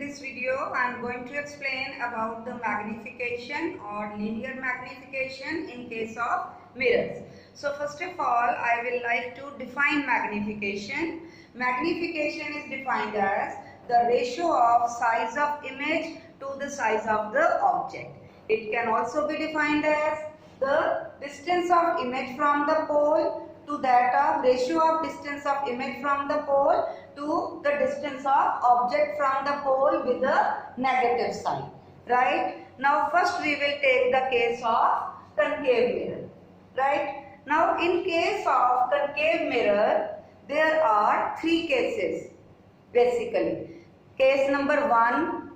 this video I am going to explain about the magnification or linear magnification in case of mirrors. So first of all I will like to define magnification. Magnification is defined as the ratio of size of image to the size of the object. It can also be defined as the distance of image from the pole to that of ratio of distance of image from the pole to the distance of object from the pole with the negative sign. Right? Now first we will take the case of concave mirror. Right? Now in case of concave mirror there are three cases basically. Case number 1,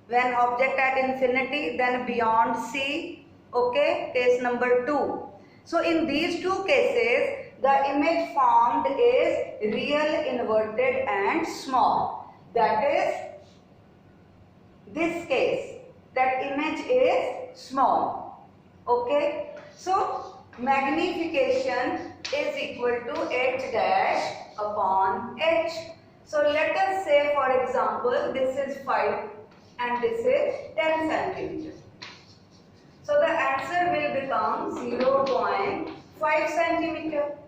when object at infinity, then beyond C. Okay, case number 2. So in these two cases the image formed is real, inverted and small. That is this case, that image is small. Okay, so magnification is equal to h dash upon h. So let us say for example this is 5 and this is 10 centimeters. So the answer will become 0.5 centimeter.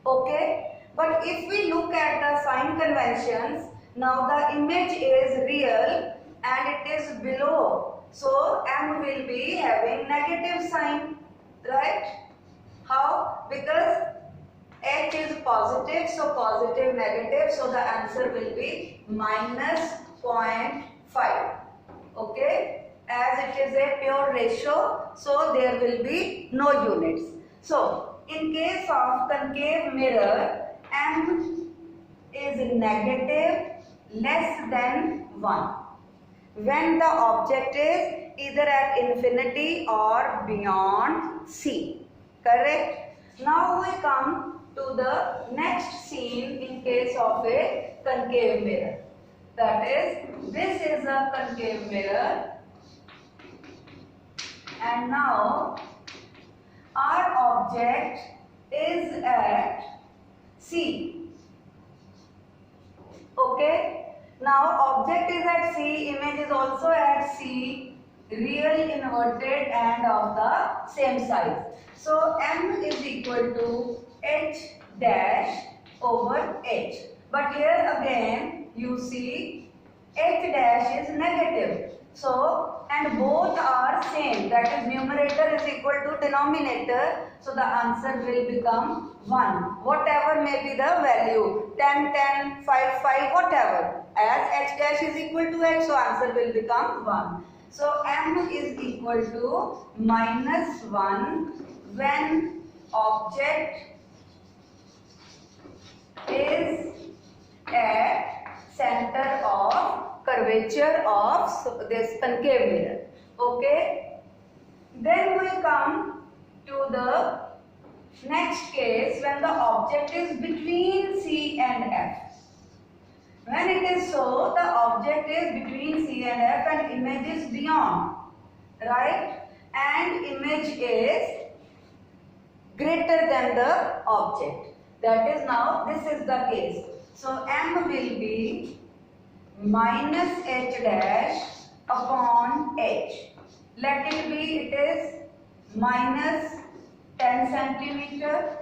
Okay, but if we look at the sign conventions, now the image is real and it is below. So M will be having negative sign, right? How? Because H is positive, so positive, negative, so the answer will be minus 0.5. Okay, as it is a pure ratio, so there will be no units. So in case of concave mirror, M is negative less than 1 when the object is either at infinity or beyond C. Correct? Now we come to the next scene in case of a concave mirror. That is, this is a concave mirror and now our object is at C. Okay, now object is at C, image is also at C, real, inverted and of the same size. So M is equal to h dash over h. But here again you see h dash is negative. So, and both are same, that is numerator is equal to denominator, so the answer will become 1. Whatever may be the value, 10, 10, 5, 5, whatever. As h dash is equal to h, so answer will become 1. So, M is equal to minus 1 when object is at center of curvature of this concave mirror. Okay, then we come to the next case when the object is between C and F. When it is so, the object is between C and F and image is beyond, right? And image is greater than the object. That is, now this is the case. So M will be minus h dash upon h. Let it be, it is minus 10 centimeter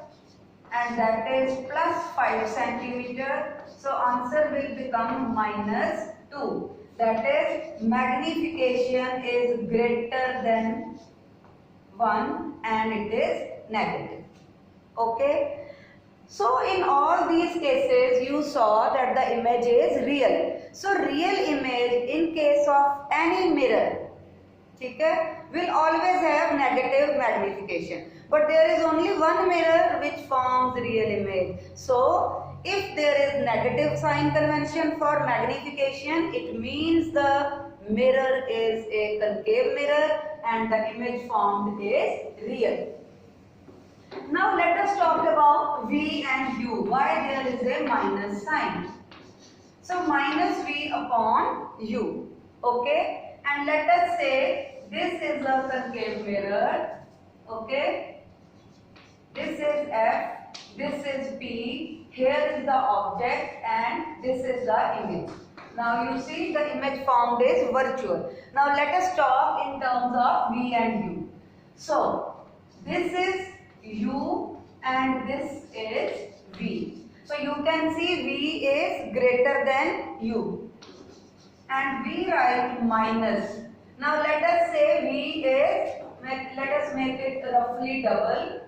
and that is plus 5 centimeter. So answer will become minus 2. That is, magnification is greater than 1 and it is negative. Okay. So in all these cases you saw that the image is real. So real image in case of any mirror, okay, will always have negative magnification. But there is only one mirror which forms real image. So if there is negative sign convention for magnification, it means the mirror is a concave mirror and the image formed is real. Now let us talk about V and U. Why there is a minus sign? So minus V upon U. Okay. And let us say this is a concave mirror. Okay. This is F. This is P. Here is the object and this is the image. Now you see the image formed is virtual. Now let us talk in terms of V and U. So this is U and this is V. So you can see V is greater than U. And we write minus. Now let us say V is, let us make it roughly double.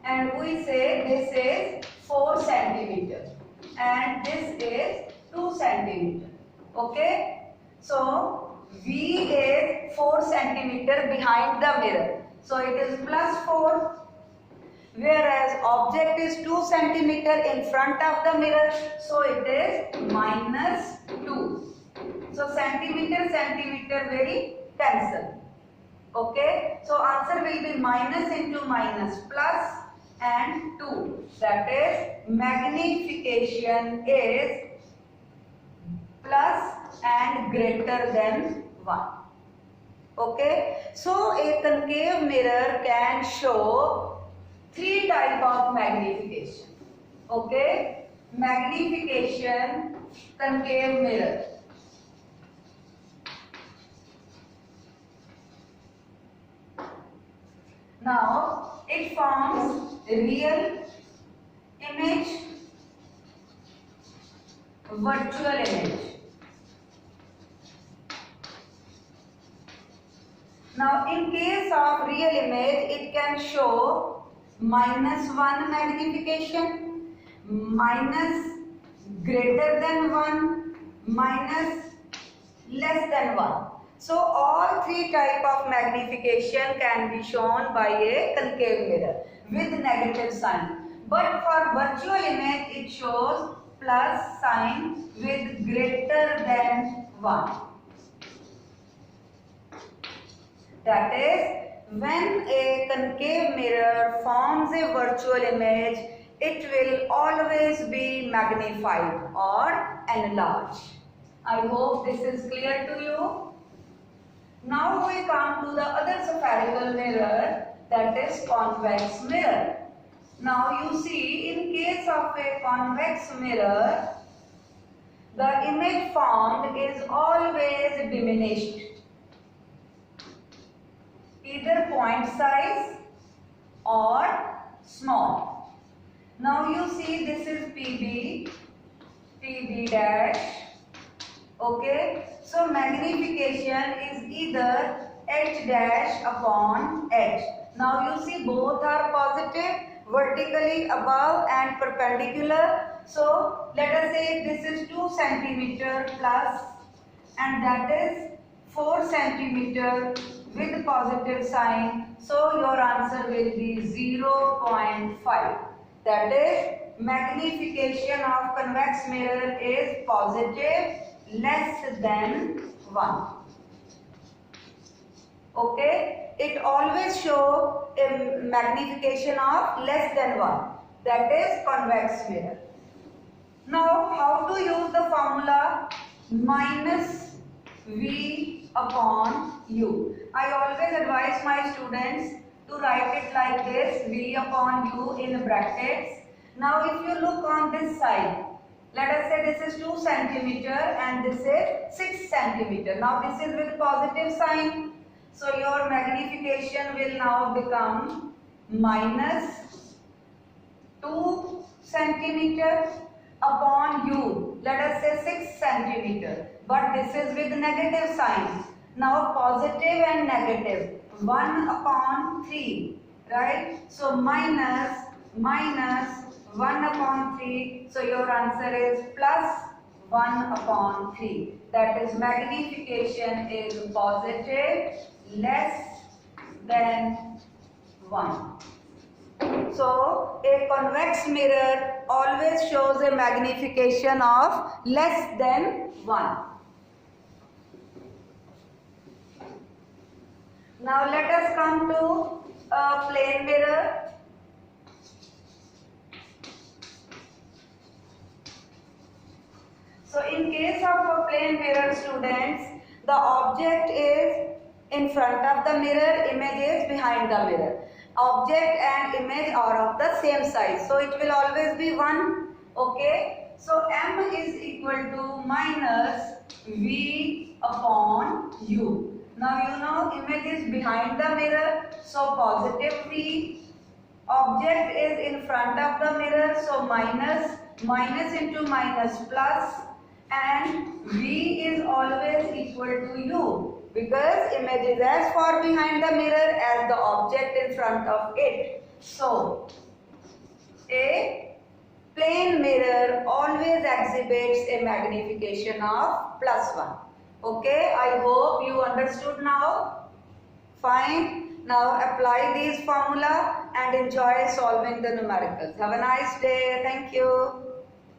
And we say this is 4 centimeter and this is 2 centimeter. Okay? So V is 4 centimeter behind the mirror. So it is plus 4. Whereas object is 2 centimeter in front of the mirror. So it is minus 2. So centimeter will cancel. Okay? So answer will be minus into minus plus and 2. That is magnification is plus and greater than 1. Okay? So a concave mirror can show 3 type of magnification. Okay? Magnification concave mirror. Now it forms real image, virtual image. Now in case of real image, it can show -1 magnification, minus greater than 1, minus less than 1. So all 3 type of magnification can be shown by a concave mirror with negative sign. But for virtual image, it shows plus sign with greater than 1. That is, when a concave mirror forms a virtual image, it will always be magnified or enlarged. I hope this is clear to you. Now we come to the other spherical mirror, that is convex mirror. Now you see, in case of a convex mirror, the image formed is always diminished. Either point size or small. Now you see this is PB, PB dash. Okay, so magnification is either H dash upon H. Now you see both are positive, vertically above and perpendicular. So let us say this is 2 centimeter plus and that is 4 centimeter with positive sign. So your answer will be 0.5. That is, magnification of convex mirror is positive, less than 1. Okay, it always show a magnification of less than 1. That is convex mirror. Now how to use the formula minus V upon U. I always advise my students to write it like this, V upon U in brackets. Now if you look on this side, let us say this is 2 centimeter and this is 6 centimeter. Now this is with positive sign. So your magnification will now become minus 2 centimeter upon U. Let us say 6 centimeter. But this is with negative sign. Now positive and negative. 1 upon 3. Right? So minus 1 upon 3. So your answer is plus 1 upon 3. That is, magnification is positive, less than 1. So a convex mirror always shows a magnification of less than 1. Now let us come to a plane mirror. So in case of a plane mirror, students, the object is in front of the mirror, image is behind the mirror. Object and image are of the same size, so it will always be 1. Okay. So m is equal to minus v upon u. Now you know image is behind the mirror, so positive v. Object is in front of the mirror, so minus into minus plus, and v is always equal to u because image is as far behind the mirror as the object in front of it. So a plane mirror always exhibits a magnification of +1. Okay, I hope you understood now. Fine. Now apply these formula and enjoy solving the numericals. Have a nice day. Thank you.